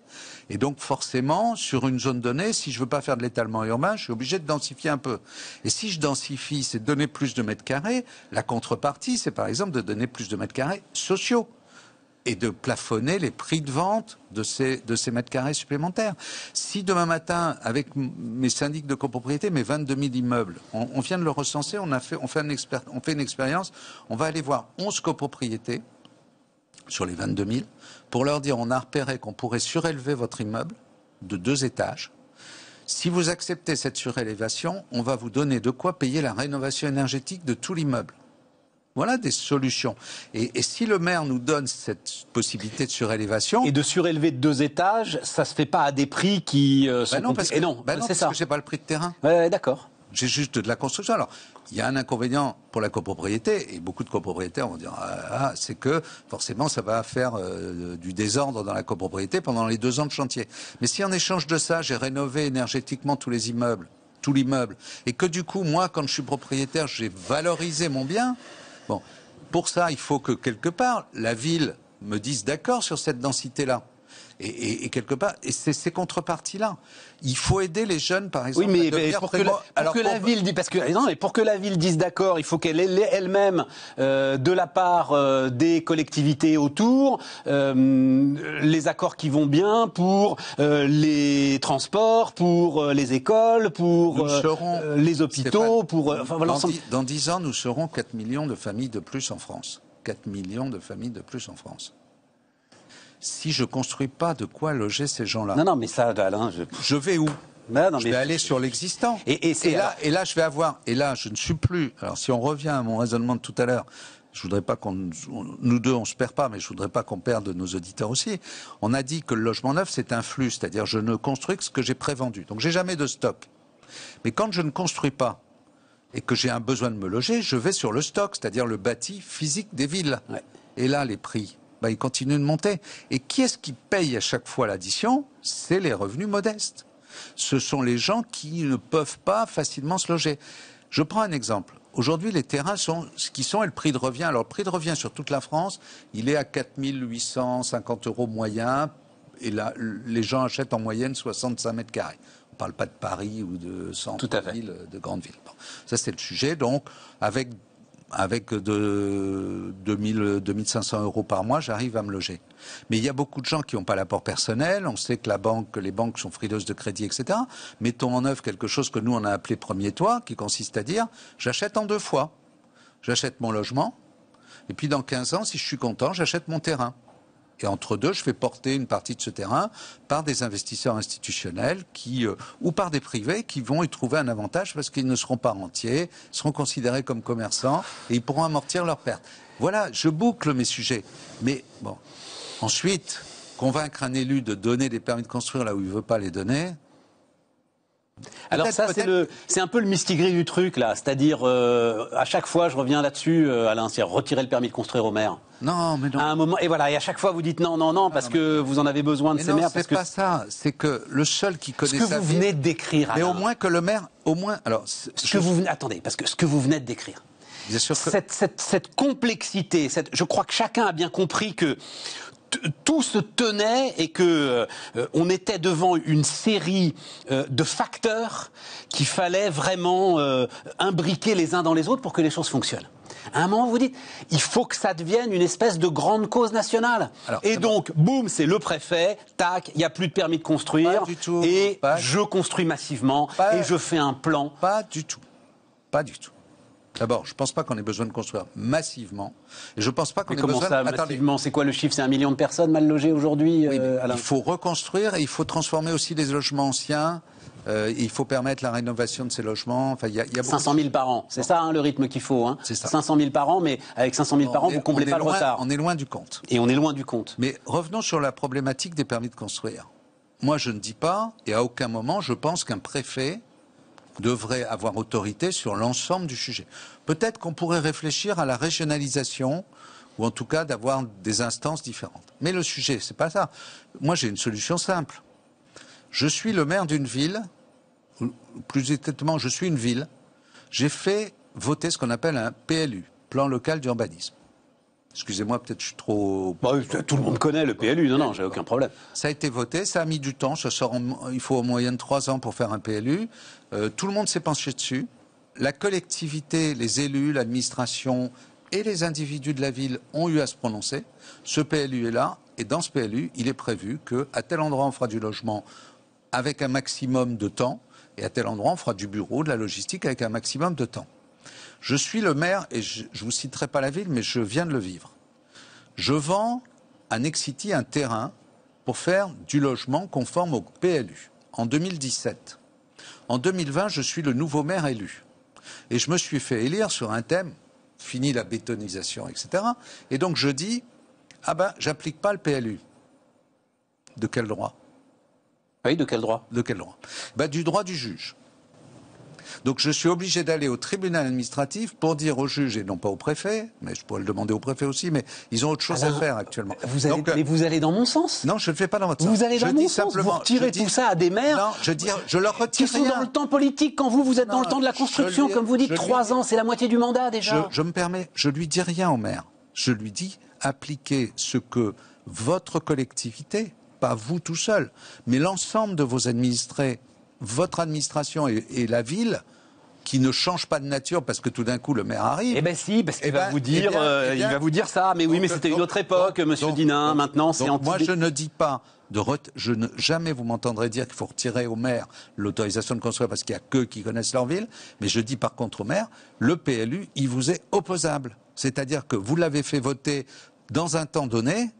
Speaker 3: Et donc forcément, sur une zone donnée, si je veux pas faire de l'étalement urbain, je suis obligé de densifier un peu. Et si je densifie, c'est donner plus de mètres carrés. La contrepartie, c'est par exemple de donner plus de mètres carrés sociaux et de plafonner les prix de vente de ces mètres carrés supplémentaires. Si demain matin, avec mes syndics de copropriété, mes 22 000 immeubles, on vient de le recenser, on fait une expérience, on va aller voir 11 copropriétés sur les 22 000 pour leur dire on a repéré qu'on pourrait surélever votre immeuble de 2 étages. Si vous acceptez cette surélévation, on va vous donner de quoi payer la rénovation énergétique de tout l'immeuble. Voilà des solutions. Et si le maire nous donne cette possibilité de surélévation...
Speaker 2: Et de surélever de 2 étages, ça ne se fait pas à des prix qui sont...
Speaker 3: non, parce que,
Speaker 2: c'est ça.
Speaker 3: Que j'ai pas le prix de terrain.
Speaker 2: Ouais, d'accord.
Speaker 3: J'ai juste de la construction. Alors, il y a un inconvénient pour la copropriété, et beaucoup de copropriétaires vont dire c'est que forcément ça va faire du désordre dans la copropriété pendant les 2 ans de chantier. Mais si en échange de ça, j'ai rénové énergétiquement tout l'immeuble, et que du coup, moi, quand je suis propriétaire, j'ai valorisé mon bien, bon, pour ça, il faut que quelque part, la ville me dise d'accord sur cette densité-là. Et quelque part, et c'est ces contreparties-là. Il faut aider les jeunes, par exemple.
Speaker 2: Oui, mais pour que la ville dise, parce que non, mais pour que la ville dise d'accord, il faut qu'elle ait elle-même, de la part des collectivités autour, les accords qui vont bien pour les transports, pour les écoles, pour les hôpitaux, pour l'ensemble.
Speaker 3: Dans 10 ans, nous serons 4 millions de familles de plus en France. 4 millions de familles de plus en France. Si je ne construis pas de quoi loger ces gens-là...
Speaker 2: Non, mais ça, Alain...
Speaker 3: Je vais où ? Je vais aller sur l'existant. Et là, je vais avoir... Et là, je ne suis plus... Alors, si on revient à mon raisonnement de tout à l'heure, je voudrais pas nous deux, on se perd pas, mais je voudrais pas qu'on perde nos auditeurs aussi. On a dit que le logement neuf, c'est un flux, c'est-à-dire je ne construis que ce que j'ai prévendu. Donc, j'ai jamais de stock. Mais quand je ne construis pas et que j'ai un besoin de me loger, je vais sur le stock, c'est-à-dire le bâti physique des villes. Ouais. Et là, les prix... ils continuent de monter. Et qui est-ce qui paye à chaque fois l'addition ? C'est les revenus modestes. Ce sont les gens qui ne peuvent pas facilement se loger. Je prends un exemple. Aujourd'hui, les terrains sont ce qu'ils sont et le prix de revient. Alors, le prix de revient sur toute la France, il est à 4 850 € moyen. Et là, les gens achètent en moyenne 65 mètres carrés. On ne parle pas de Paris ou de centre-ville, de grandes villes. Bon, ça, c'est le sujet. Donc, avec 2500 € par mois, j'arrive à me loger. Mais il y a beaucoup de gens qui n'ont pas l'apport personnel. On sait que les banques sont frileuses de crédit, etc. Mettons en œuvre quelque chose que nous, on a appelé premier toit, qui consiste à dire, j'achète en 2 fois. J'achète mon logement, et puis dans 15 ans, si je suis content, j'achète mon terrain. Et entre deux, je fais porter une partie de ce terrain par des investisseurs institutionnels ou par des privés qui vont y trouver un avantage parce qu'ils ne seront pas rentiers, seront considérés comme commerçants et ils pourront amortir leurs pertes. Voilà, je boucle mes sujets. Mais bon, ensuite, convaincre un élu de donner des permis de construire là où il ne veut pas les donner...
Speaker 2: Alors ça, c'est un peu le mistigris du truc, là. C'est-à-dire, à chaque fois, je reviens là-dessus, Alain, c'est retirer le permis de construire aux maires.
Speaker 3: Non, mais non.
Speaker 2: À un moment, et voilà, et à chaque fois, vous dites non, parce que vous en avez besoin de ces maires.
Speaker 3: C'est pas ça. C'est que le seul qui connaît
Speaker 2: ce que vous venez de décrire, Alain.
Speaker 3: Mais au moins que le maire, alors...
Speaker 2: Attendez, parce que ce que vous venez de décrire,
Speaker 3: bien sûr que...
Speaker 2: cette complexité, je crois que chacun a bien compris que tout se tenait et que on était devant une série de facteurs qu'il fallait vraiment imbriquer les uns dans les autres pour que les choses fonctionnent. À un moment, vous dites, il faut que ça devienne une espèce de grande cause nationale. Alors, et donc, boum, c'est le préfet, tac, il n'y a plus de permis de construire,
Speaker 3: pas du tout,
Speaker 2: et je construis massivement, et je fais un plan.
Speaker 3: Pas du tout. Pas du tout. D'abord, je ne pense pas qu'on ait besoin de construire massivement. Et je ne pense pas qu'on ait besoin...
Speaker 2: Comment ça, massivement ? C'est quoi le chiffre ? C'est 1 million de personnes mal logées aujourd'hui, Alain ?
Speaker 3: Il faut reconstruire et il faut transformer aussi les logements anciens. Il faut permettre la rénovation de ces logements. Enfin, il y a
Speaker 2: 500 000 par an, c'est ça le rythme qu'il faut.
Speaker 3: C'est ça.
Speaker 2: 500 000 par an, mais avec 500 000 par an, vous ne comblez pas le retard.
Speaker 3: On est loin du compte.
Speaker 2: Et on est loin du compte.
Speaker 3: Mais revenons sur la problématique des permis de construire. Moi, je ne dis pas, et à aucun moment, je pense qu'un préfet devrait avoir autorité sur l'ensemble du sujet. Peut-être qu'on pourrait réfléchir à la régionalisation, ou en tout cas d'avoir des instances différentes. Mais le sujet, c'est pas ça. Moi, j'ai une solution simple. Je suis le maire d'une ville, ou plus exactement, je suis une ville. J'ai fait voter ce qu'on appelle un PLU, plan local d'urbanisme. Excusez-moi, peut-être je suis trop...
Speaker 2: tout le monde connaît le PLU, non, j'ai aucun problème.
Speaker 3: Ça a été voté, ça a mis du temps, il faut en moyenne 3 ans pour faire un PLU. Tout le monde s'est penché dessus. La collectivité, les élus, l'administration et les individus de la ville ont eu à se prononcer. Ce PLU est là, et dans ce PLU, il est prévu qu'à tel endroit on fera du logement avec un maximum de temps, et à tel endroit on fera du bureau, de la logistique avec un maximum de temps. Je suis le maire, et je ne vous citerai pas la ville, mais je viens de le vivre. Je vends à Nexity un terrain pour faire du logement conforme au PLU, en 2017. En 2020, je suis le nouveau maire élu. Et je me suis fait élire sur un thème fini la bétonisation, etc. Et donc je dis, ah ben, j'applique pas le PLU. De quel droit?
Speaker 2: Oui, de quel droit?
Speaker 3: De quel droit? Ben, du droit du juge. Donc je suis obligé d'aller au tribunal administratif pour dire au juge, et non pas au préfet, mais je pourrais le demander au préfet aussi, mais ils ont autre chose à faire actuellement.
Speaker 2: Mais vous allez dans mon sens?
Speaker 3: Non, je ne le fais pas dans votre sens.
Speaker 2: Vous allez dans mon sens, vous retirez tout ça à des maires?
Speaker 3: Non, je leur retire
Speaker 2: qui sont dans le temps politique quand vous êtes dans le temps de la construction, comme vous dites, 3 ans, c'est la moitié du mandat déjà.
Speaker 3: Je me permets, je lui dis rien au maire. Je lui dis, appliquez ce que votre collectivité, pas vous tout seul, mais l'ensemble de vos administrés, votre administration et la ville, qui ne change pas de nature parce que tout d'un coup le maire arrive.
Speaker 2: Eh ben si, parce qu'il va vous dire, il va vous dire ça. Mais oui, mais c'était une autre époque, Monsieur Dinin. Maintenant, c'est anti.
Speaker 3: Moi, je ne dis pas jamais vous m'entendrez dire qu'il faut retirer au maire l'autorisation de construire parce qu'il n'y a qu'eux qui connaissent leur ville. Mais je dis par contre au maire, le PLU, il vous est opposable. C'est-à-dire que vous l'avez fait voter dans un temps donné.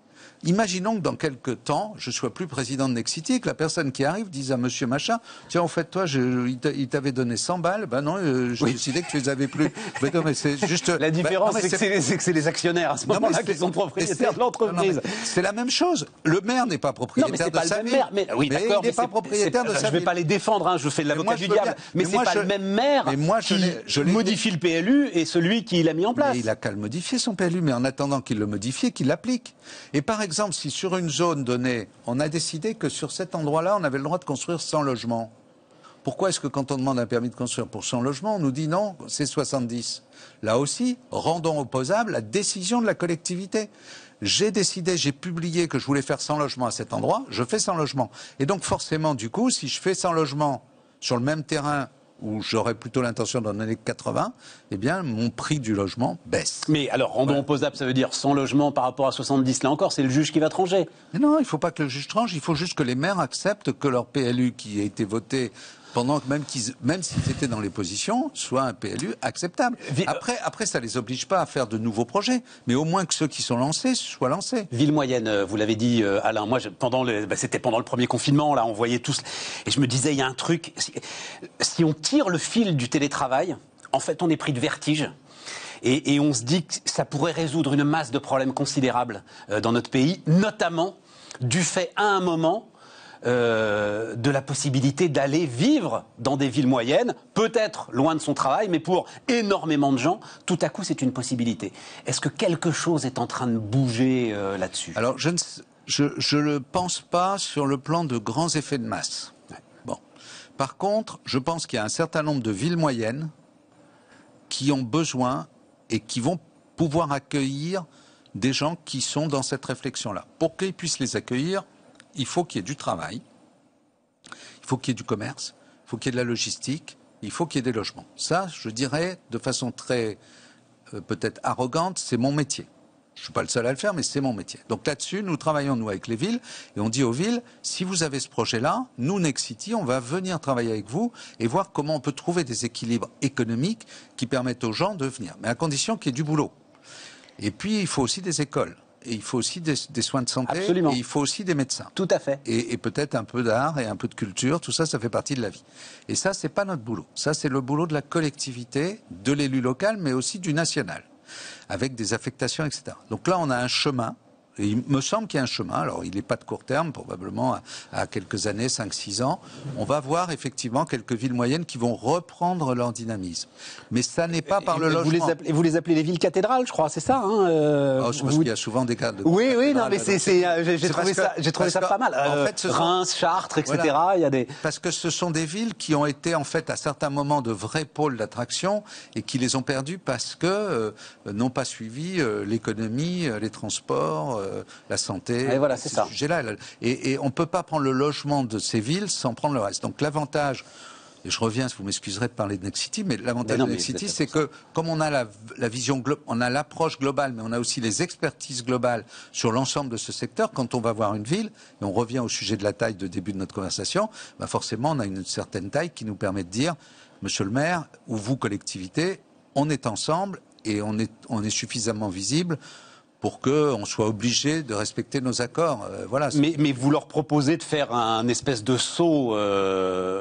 Speaker 3: Imaginons que dans quelques temps, je ne sois plus président de Nexity et que la personne qui arrive dise à monsieur machin, tiens, en fait, toi, il t'avait donné 100 balles, ben non, j'ai décidé que tu les avais plus. Mais non, mais c'est juste...
Speaker 2: La différence, c'est que c'est les actionnaires à ce moment-là qui sont propriétaires de l'entreprise.
Speaker 3: C'est la même chose. Le maire n'est pas propriétaire de sa ville.
Speaker 2: Oui, d'accord,
Speaker 3: il n'est pas propriétaire de sa ville.
Speaker 2: Je ne vais pas les défendre, hein, je fais de l'avocat du diable. Mais c'est pas le même maire qui modifie le PLU et celui qui l'a mis en place.
Speaker 3: Mais il a qu'à le modifier, son PLU, mais en attendant qu'il le modifie, qu'il l'applique. Et par exemple, si sur une zone donnée, on a décidé que sur cet endroit-là, on avait le droit de construire 100 logements, pourquoi est-ce que quand on demande un permis de construire pour 100 logements, on nous dit non, c'est 70? Là aussi, rendons opposable la décision de la collectivité. J'ai décidé, j'ai publié que je voulais faire 100 logements à cet endroit, je fais 100 logements. Et donc forcément, du coup, si je fais 100 logements sur le même terrain où j'aurais plutôt l'intention d'en donner 80, eh bien, mon prix du logement baisse.
Speaker 2: Mais alors, rendons opposable, ça veut dire 100 logements par rapport à 70, là encore, c'est le juge qui va trancher.
Speaker 3: Mais non, il ne faut pas que le juge tranche, il faut juste que les maires acceptent que leur PLU qui a été voté pendant que même s'ils étaient dans les positions, soit un PLU acceptable. Après, ça ne les oblige pas à faire de nouveaux projets, mais au moins que ceux qui sont lancés soient lancés.
Speaker 2: Ville moyenne, vous l'avez dit, Alain, moi, c'était pendant le premier confinement, là, on voyait tous, et je me disais, il y a un truc, si on tire le fil du télétravail, en fait, on est pris de vertige. Et on se dit que ça pourrait résoudre une masse de problèmes considérables dans notre pays, notamment du fait, à un moment, de la possibilité d'aller vivre dans des villes moyennes, peut-être loin de son travail, mais pour énormément de gens, tout à coup, c'est une possibilité. Est-ce que quelque chose est en train de bouger là-dessus?
Speaker 3: Alors, je ne pense pas sur le plan de grands effets de masse. Ouais. Bon. Par contre, je pense qu'il y a un certain nombre de villes moyennes qui ont besoin et qui vont pouvoir accueillir des gens qui sont dans cette réflexion-là. Pour qu'ils puissent les accueillir, il faut qu'il y ait du travail, il faut qu'il y ait du commerce, il faut qu'il y ait de la logistique, il faut qu'il y ait des logements. Ça, je dirais, de façon très, peut-être arrogante, c'est mon métier. Je ne suis pas le seul à le faire, mais c'est mon métier. Donc là-dessus, nous travaillons, nous, avec les villes, et on dit aux villes, si vous avez ce projet-là, nous, Nexity, on va venir travailler avec vous et voir comment on peut trouver des équilibres économiques qui permettent aux gens de venir, mais à condition qu'il y ait du boulot. Et puis, il faut aussi des écoles. Et il faut aussi des soins de santé.
Speaker 2: Absolument.
Speaker 3: Et il faut aussi des médecins.
Speaker 2: Tout à fait.
Speaker 3: Et peut-être un peu d'art et un peu de culture. Tout ça, ça fait partie de la vie. Et ça, c'est pas notre boulot. Ça, c'est le boulot de la collectivité, de l'élu local, mais aussi du national, avec des affectations, etc. Donc là, on a un chemin. Et il me semble qu'il y a un chemin. Alors, il n'est pas de court terme, probablement à quelques années, 5-6 ans. On va voir effectivement quelques villes moyennes qui vont reprendre leur dynamisme. Mais ça n'est pas par le logement.
Speaker 2: Vous les appelez les villes cathédrales, je crois, c'est ça, hein
Speaker 3: c'est parce qu'il y a souvent des cas de...
Speaker 2: Oui, non, mais j'ai trouvé ça pas mal. En fait, Reims, Chartres, etc. Voilà. Il y a des...
Speaker 3: Parce que ce sont des villes qui ont été, en fait, à certains moments, de vrais pôles d'attraction et qui les ont perdus parce que n'ont pas suivi l'économie, les transports... la santé,
Speaker 2: et voilà, c'est ça.
Speaker 3: Et on ne peut pas prendre le logement de ces villes sans prendre le reste. Donc l'avantage, et je reviens, vous m'excuserez de parler de Nexity, mais l'avantage de Nexity, c'est que comme on a la vision, on a l'approche globale, mais on a aussi les expertises globales sur l'ensemble de ce secteur, quand on va voir une ville, et on revient au sujet de la taille de début de notre conversation, bah forcément on a une certaine taille qui nous permet de dire, monsieur le maire, ou vous collectivité, on est ensemble et on est suffisamment visible pour qu'on soit obligé de respecter nos accords. Voilà.
Speaker 2: Mais vous leur proposez de faire un espèce de saut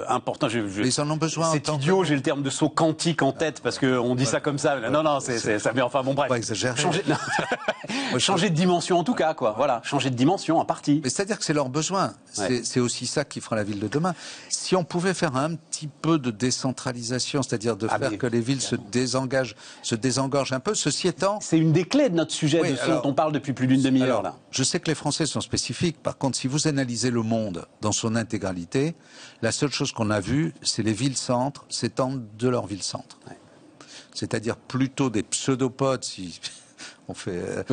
Speaker 2: important.
Speaker 3: Ils en ont besoin.
Speaker 2: C'est idiot, j'ai le terme de saut quantique en tête, parce qu'on dit ça comme ça. Non, ça. Mais enfin, bon, bref.
Speaker 3: Pas exagérer.
Speaker 2: Changer de dimension, en tout cas, quoi. Voilà, changer de dimension, en partie.
Speaker 3: Mais c'est-à-dire que c'est leur besoin. C'est aussi ça qui fera la ville de demain. Si on pouvait faire un petit peu de décentralisation, c'est-à-dire de faire que les villes se désengorgent un peu, ceci étant...
Speaker 2: C'est une des clés de notre sujet, de ce dont on parle depuis plus d'une demi-heure, là.
Speaker 3: Je sais que les Français sont spécifiques. Par contre, si vous analysez le monde dans son intégralité, la seule chose qu'on a vue, c'est les villes-centres s'étendre de leurs villes-centres. Ouais. C'est-à-dire plutôt des pseudopodes, si on fait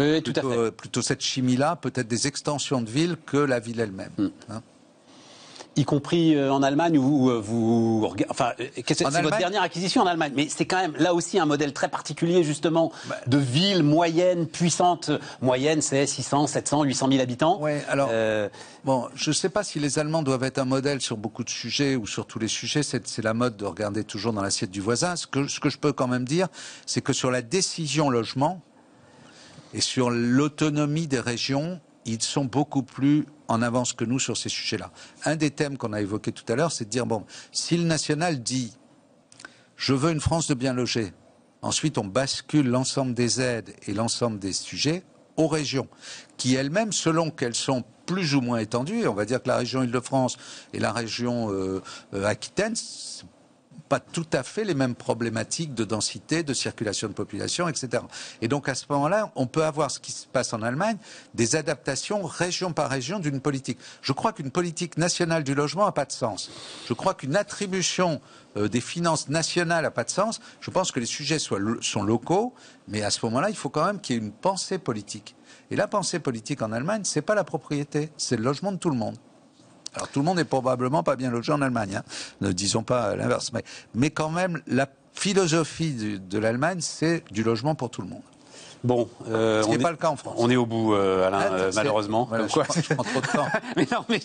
Speaker 3: plutôt cette chimie-là, peut-être des extensions de villes que la ville elle-même. Hein.
Speaker 2: Y compris en Allemagne où c'est votre dernière acquisition en Allemagne, mais c'est quand même là aussi un modèle très particulier justement de ville moyenne, puissante. Moyenne, c'est 600, 700, 800 000 habitants.
Speaker 3: Ouais, alors bon, je ne sais pas si les Allemands doivent être un modèle sur beaucoup de sujets ou sur tous les sujets. C'est la mode de regarder toujours dans l'assiette du voisin. Ce que je peux quand même dire, c'est que sur la décision logement et sur l'autonomie des régions, ils sont beaucoup plus en avance que nous sur ces sujets-là. Un des thèmes qu'on a évoqué tout à l'heure, c'est de dire, bon, si le national dit « je veux une France de bien logée », ensuite on bascule l'ensemble des aides et l'ensemble des sujets aux régions, qui elles-mêmes, selon qu'elles sont plus ou moins étendues, on va dire que la région Île-de-France et la région Aquitaine, pas tout à fait les mêmes problématiques de densité, de circulation de population, etc. Et donc à ce moment-là, on peut avoir ce qui se passe en Allemagne, des adaptations région par région d'une politique. Je crois qu'une politique nationale du logement n'a pas de sens. Je crois qu'une attribution des finances nationales n'a pas de sens. Je pense que les sujets sont locaux, mais à ce moment-là, il faut quand même qu'il y ait une pensée politique. Et la pensée politique en Allemagne, c'est pas la propriété, c'est le logement de tout le monde. Alors tout le monde n'est probablement pas bien logé en Allemagne, hein. Ne disons pas l'inverse. Mais quand même, la philosophie de l'Allemagne, c'est du logement pour tout le monde.
Speaker 2: Bon,
Speaker 3: ce qui n'est pas le cas en France.
Speaker 2: On est au bout, Alain, malheureusement.
Speaker 3: Voilà, je prends trop de temps.
Speaker 2: Mais non, mais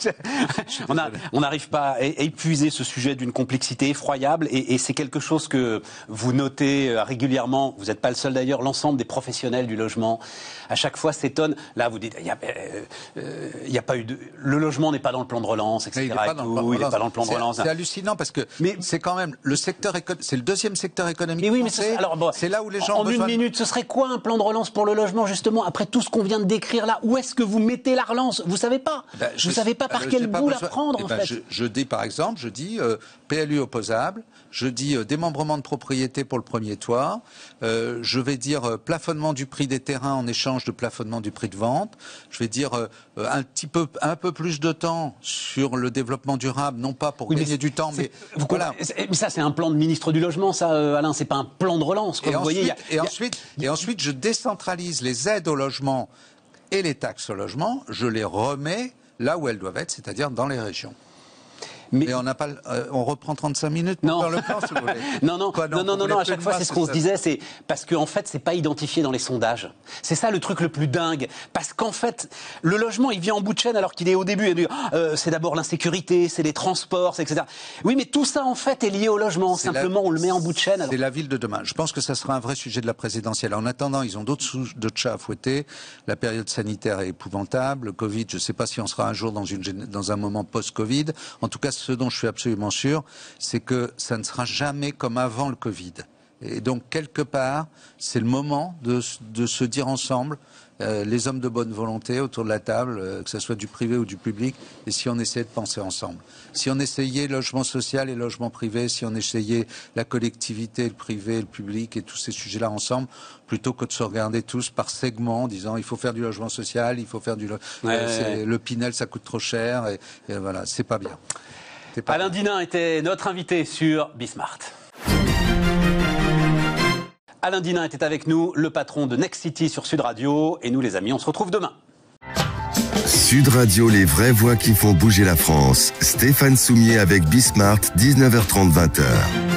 Speaker 2: on n'arrive pas à épuiser ce sujet d'une complexité effroyable, et c'est quelque chose que vous notez régulièrement. Vous n'êtes pas le seul d'ailleurs. L'ensemble des professionnels du logement, à chaque fois, s'étonnent. Là, vous dites, il y a pas eu le logement n'est pas dans le plan de relance, etc.
Speaker 3: Il n'est pas dans le plan de relance. C'est hallucinant parce que c'est quand même le secteur, c'est le deuxième secteur économique.
Speaker 2: Mais oui,
Speaker 3: français. C'est là où les gens
Speaker 2: en une minute, ce serait quoi un plan de relance pour le logement, justement, après tout ce qu'on vient de décrire là? Où est-ce que vous mettez la relance? Vous savez pas. Vous savez pas par quel bout la prendre, en fait.
Speaker 3: Je dis, par exemple, PLU opposable, je dis démembrement de propriété pour le premier toit, je vais dire plafonnement du prix des terrains en échange de plafonnement du prix de vente, je vais dire un peu plus de temps sur le développement durable, non pas pour gagner du temps, mais voilà.
Speaker 2: Mais ça, c'est un plan de ministre du logement, ça, Alain, c'est pas un plan de relance, quoi.
Speaker 3: Ensuite, je décentralise les aides au logement et les taxes au logement, je les remets là où elles doivent être, c'est-à-dire dans les régions. Mais on n'a pas, on reprend 35 minutes pour faire le plan, si vous voulez.
Speaker 2: Non, à chaque fois, c'est ce qu'on se disait, c'est parce qu'en fait, c'est pas identifié dans les sondages. C'est ça le truc le plus dingue. Parce qu'en fait, le logement, il vient en bout de chaîne alors qu'il est au début. C'est d'abord l'insécurité, c'est les transports, etc. Oui, mais tout ça, en fait, est lié au logement. Simplement, on le met en bout de chaîne.
Speaker 3: C'est la ville de demain. Je pense que ça sera un vrai sujet de la présidentielle. En attendant, ils ont d'autres chats à fouetter. La période sanitaire est épouvantable. Le Covid, je ne sais pas si on sera un jour dans un moment post-Covid. En tout cas, ce dont je suis absolument sûr, c'est que ça ne sera jamais comme avant le Covid. Et donc, quelque part, c'est le moment de se dire ensemble, les hommes de bonne volonté autour de la table, que ce soit du privé ou du public, et si on essayait de penser ensemble. Si on essayait logement social et logement privé, si on essayait la collectivité, le privé, le public et tous ces sujets-là ensemble, plutôt que de se regarder tous par segments en disant il faut faire du logement social, il faut faire le Pinel, ça coûte trop cher, et voilà, c'est pas bien.
Speaker 2: Alain Dinin était notre invité sur Bismart. Alain Dinin était avec nous, le patron de Next City sur Sud Radio. Et nous, les amis, on se retrouve demain.
Speaker 1: Sud Radio, les vraies voix qui font bouger la France. Stéphane Soumier avec Bismart, 19h30, 20h.